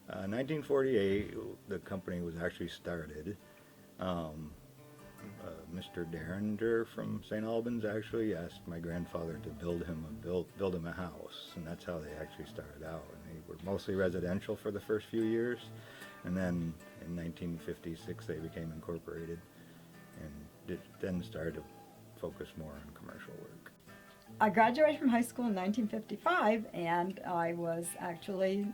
1948, the company was actually started. Mr. Derringer from St. Albans actually asked my grandfather to build him a house, and that's how they actually started out. And they were mostly residential for the first few years, and then in 1956 they became incorporated, and then started to focus more on commercial work. I graduated from high school in 1955, and I was actually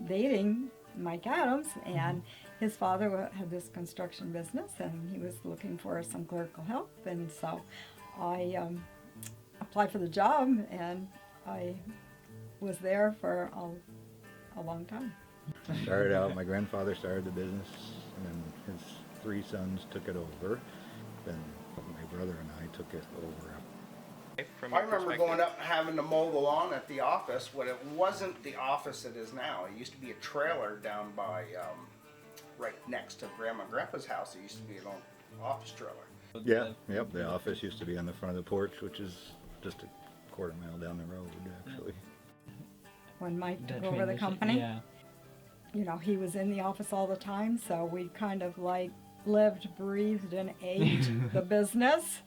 dating Mike Adams, and his father had this construction business, and he was looking for some clerical help, and so I applied for the job, and I was there for a long time. Started out, my grandfather started the business, and then his three sons took it over. Then my brother and I took it over. I remember going up and having to mow the lawn at the office when it wasn't the office it is now. It used to be a trailer down by, right next to Grandma and Grandpa's house. It used to be an old office trailer. Yeah, yep, the office used to be on the front of the porch, which is just a quarter mile down the road, actually. When Mike took over the company, you know, he was in the office all the time, so we kind of like lived, breathed, and ate the business.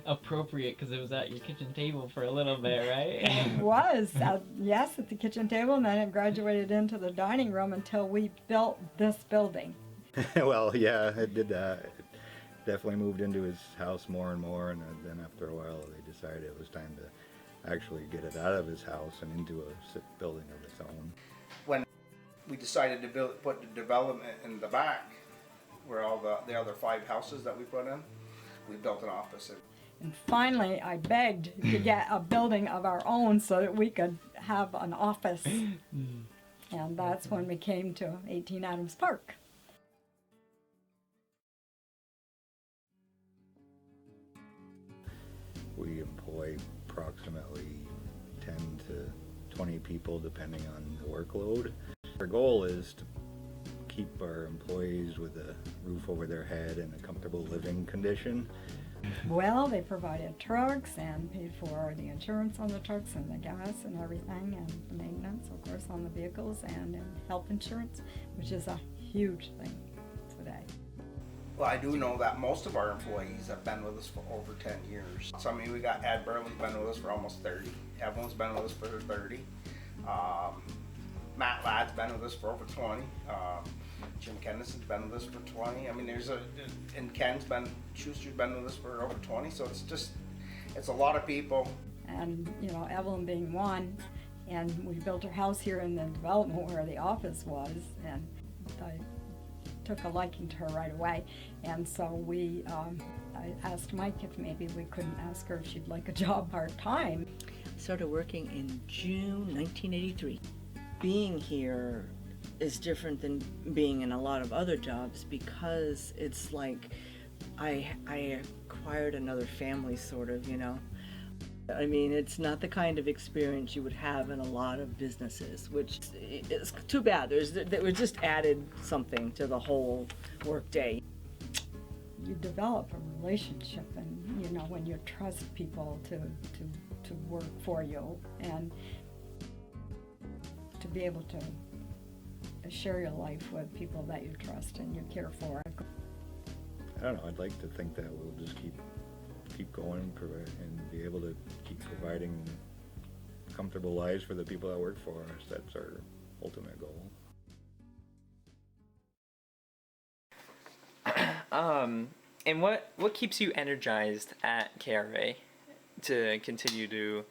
Appropriate, because it was at your kitchen table for a little bit, right? It was, yes, at the kitchen table, and then it graduated into the dining room until we built this building. Well, yeah, it did that. It definitely moved into his house more and more, and then after a while they decided it was time to actually get it out of his house and into a building of its own. When we decided to put the development in the back, where all the other 5 houses that we put in, we built an office. And finally, I begged to get a building of our own so that we could have an office. And that's when we came to 18 Adams Park. We employ approximately 10 to 20 people depending on the workload. Our goal is to keep our employees with a roof over their head and a comfortable living condition. Well, they provided trucks and paid for the insurance on the trucks and the gas and everything, and the maintenance, of course, on the vehicles, and health insurance, which is a huge thing today. Well, I do know that most of our employees have been with us for over 10 years. So, I mean, we got Ed Burley's been with us for almost 30. Evelyn's been with us for 30. Matt Ladd's been with us for over 20. Jim Kenneth has been with us for 20. I mean, and Schuster's been with us for over 20. So it's a lot of people. And, you know, Evelyn being one, and we built her house here in the development where the office was, and I took a liking to her right away. And so I asked Mike if maybe we couldn't ask her if she'd like a job part-time. I started working in June 1983. Being here is different than being in a lot of other jobs because it's like I acquired another family, sort of, you know. I mean, it's not the kind of experience you would have in a lot of businesses, which is too bad. We just added something to the whole work day. You develop a relationship, and you know, when you trust people to work for you, and to be able to share your life with people that you trust and you care for. I don't know, I'd like to think that we'll just keep going and be able to keep providing comfortable lives for the people that work for us. That's our ultimate goal. And what keeps you energized at KRA to continue to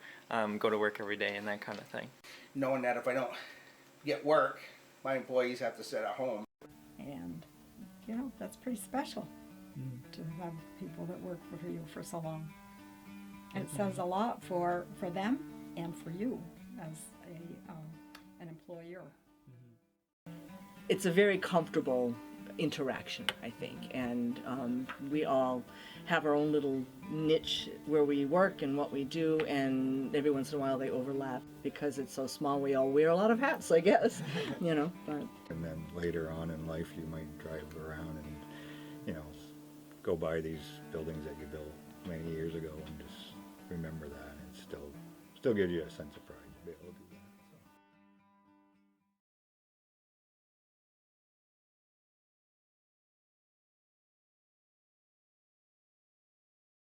go to work every day and that kind of thing? Knowing that if I don't get work, my employees have to sit at home. And, you know, that's pretty special to have people that work for you for so long. It says a lot for them and for you as an employer. It's a very comfortable interaction, I think, and we all have our own little niche where we work and what we do, and every once in a while they overlap because it's so small. We all wear a lot of hats, I guess, you know. But. And then later on in life you might drive around and, you know, go by these buildings that you built many years ago and just remember that, and it still gives you a sense of